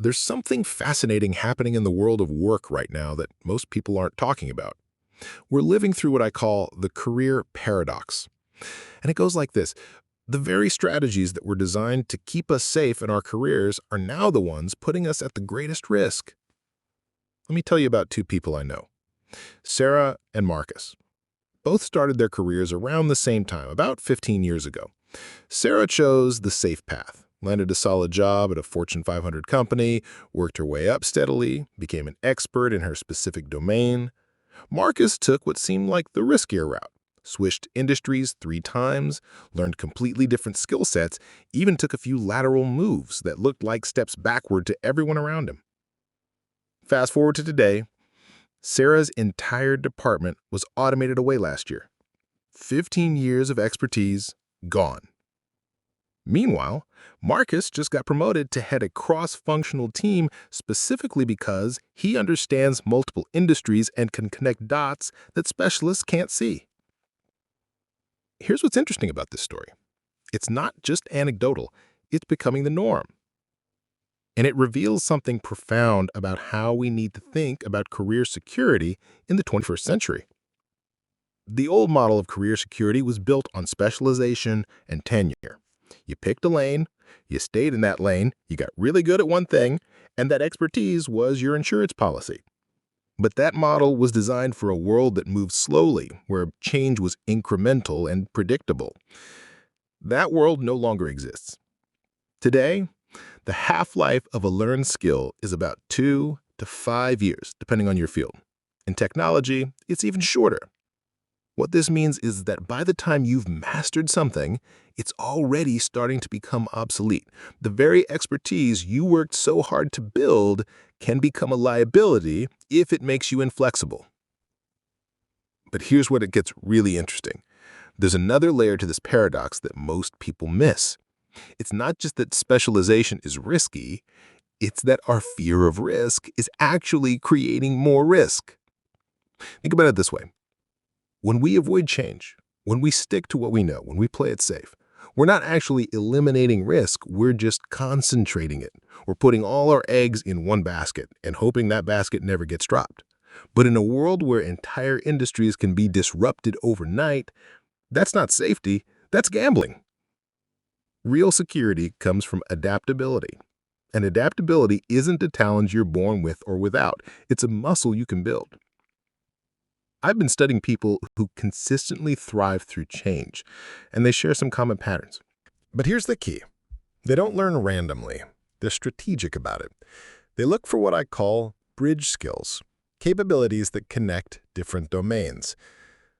There's something fascinating happening in the world of work right now that most people aren't talking about. We're living through what I call the career paradox. And it goes like this. The very strategies that were designed to keep us safe in our careers are now the ones putting us at the greatest risk. Let me tell you about two people I know, Sarah and Marcus. Both started their careers around the same time, about 15 years ago. Sarah chose the safe path, landed a solid job at a Fortune 500 company, worked her way up steadily, became an expert in her specific domain. Marcus took what seemed like the riskier route, switched industries 3 times, learned completely different skill sets, even took a few lateral moves that looked like steps backward to everyone around him. Fast forward to today, Sarah's entire department was automated away last year. 15 years of expertise gone. Meanwhile, Marcus just got promoted to head a cross-functional team specifically because he understands multiple industries and can connect dots that specialists can't see. Here's what's interesting about this story. It's not just anecdotal, it's becoming the norm. And it reveals something profound about how we need to think about career security in the 21st century. The old model of career security was built on specialization and tenure. You picked a lane, you stayed in that lane, you got really good at one thing, and that expertise was your insurance policy. But that model was designed for a world that moved slowly, where change was incremental and predictable. That world no longer exists. Today, the half-life of a learned skill is about 2 to 5 years, depending on your field. In technology, it's even shorter. What this means is that by the time you've mastered something, it's already starting to become obsolete. The very expertise you worked so hard to build can become a liability if it makes you inflexible. But here's where it gets really interesting. There's another layer to this paradox that most people miss. It's not just that specialization is risky, it's that our fear of risk is actually creating more risk. Think about it this way. When we avoid change, when we stick to what we know, when we play it safe, we're not actually eliminating risk, we're just concentrating it. We're putting all our eggs in one basket and hoping that basket never gets dropped. But in a world where entire industries can be disrupted overnight, that's not safety, that's gambling. Real security comes from adaptability. And adaptability isn't a talent you're born with or without. It's a muscle you can build. I've been studying people who consistently thrive through change, and they share some common patterns. But here's the key. They don't learn randomly. They're strategic about it. They look for what I call bridge skills, capabilities that connect different domains.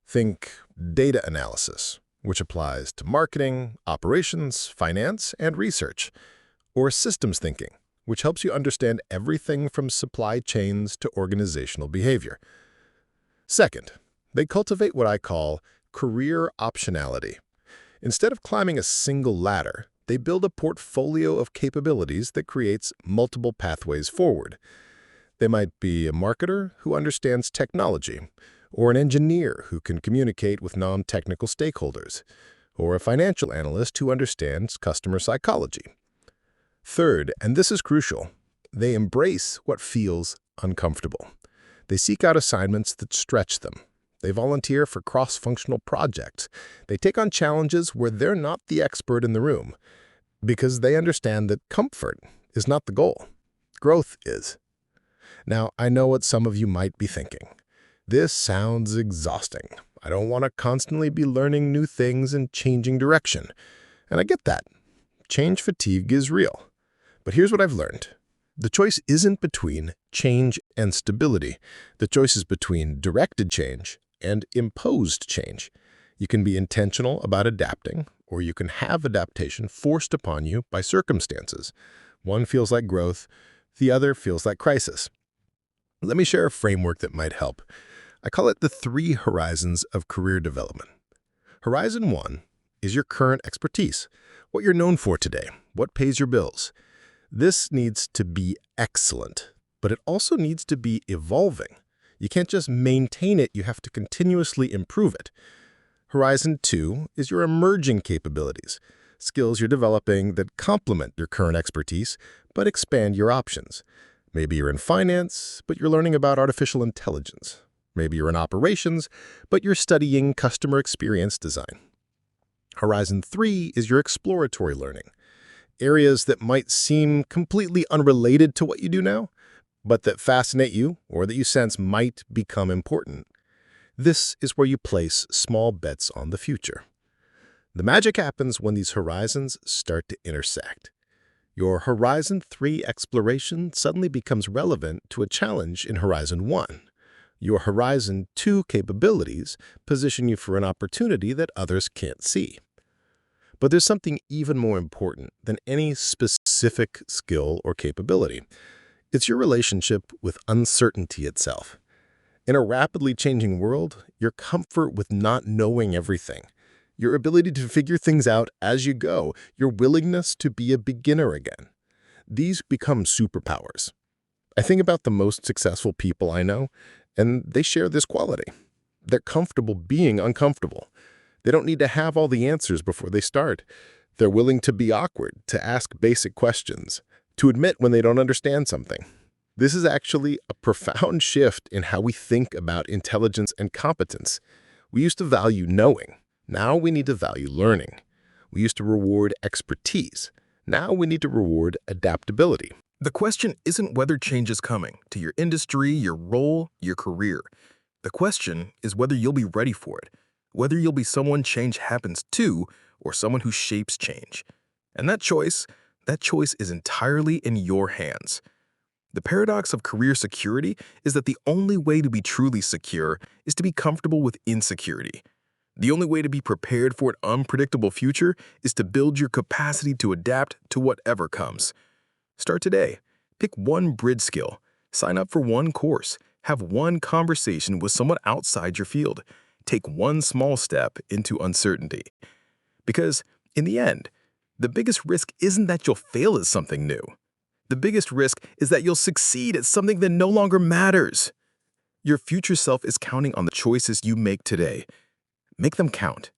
Think data analysis, which applies to marketing, operations, finance, and research, or systems thinking, which helps you understand everything from supply chains to organizational behavior. Second, they cultivate what I call career optionality. Instead of climbing a single ladder, they build a portfolio of capabilities that creates multiple pathways forward. They might be a marketer who understands technology, or an engineer who can communicate with non-technical stakeholders, or a financial analyst who understands customer psychology. Third, and this is crucial, they embrace what feels uncomfortable. They seek out assignments that stretch them. They volunteer for cross-functional projects. They take on challenges where they're not the expert in the room, because they understand that comfort is not the goal. Growth is. Now, I know what some of you might be thinking. This sounds exhausting. I don't want to constantly be learning new things and changing direction. And I get that. Change fatigue is real. But here's what I've learned. The choice isn't between change and stability. The choice is between directed change and imposed change. You can be intentional about adapting, or you can have adaptation forced upon you by circumstances. One feels like growth, the other feels like crisis. Let me share a framework that might help. I call it the 3 horizons of career development. Horizon 1 is your current expertise, what you're known for today, what pays your bills. This needs to be excellent, but it also needs to be evolving. You can't just maintain it, you have to continuously improve it. Horizon 2 is your emerging capabilities, skills you're developing that complement your current expertise but expand your options. Maybe you're in finance, but you're learning about artificial intelligence. Maybe you're in operations, but you're studying customer experience design. Horizon 3 is your exploratory learning, areas that might seem completely unrelated to what you do now, but that fascinate you or that you sense might become important. This is where you place small bets on the future. The magic happens when these horizons start to intersect. Your Horizon 3 exploration suddenly becomes relevant to a challenge in Horizon 1. Your Horizon 2 capabilities position you for an opportunity that others can't see. But there's something even more important than any specific skill or capability. It's your relationship with uncertainty itself. In a rapidly changing world, your comfort with not knowing everything, your ability to figure things out as you go, your willingness to be a beginner again, these become superpowers. I think about the most successful people I know, and they share this quality. They're comfortable being uncomfortable. They don't need to have all the answers before they start. They're willing to be awkward, to ask basic questions, to admit when they don't understand something. This is actually a profound shift in how we think about intelligence and competence. We used to value knowing. Now we need to value learning. We used to reward expertise. Now we need to reward adaptability. The question isn't whether change is coming to your industry, your role, your career. The question is whether you'll be ready for it, whether you'll be someone change happens to or someone who shapes change. And that choice is entirely in your hands. The paradox of career security is that the only way to be truly secure is to be comfortable with insecurity. The only way to be prepared for an unpredictable future is to build your capacity to adapt to whatever comes. Start today. Pick one bridge skill. Sign up for one course. Have one conversation with someone outside your field. Take one small step into uncertainty. Because, in the end, the biggest risk isn't that you'll fail at something new. The biggest risk is that you'll succeed at something that no longer matters. Your future self is counting on the choices you make today. Make them count.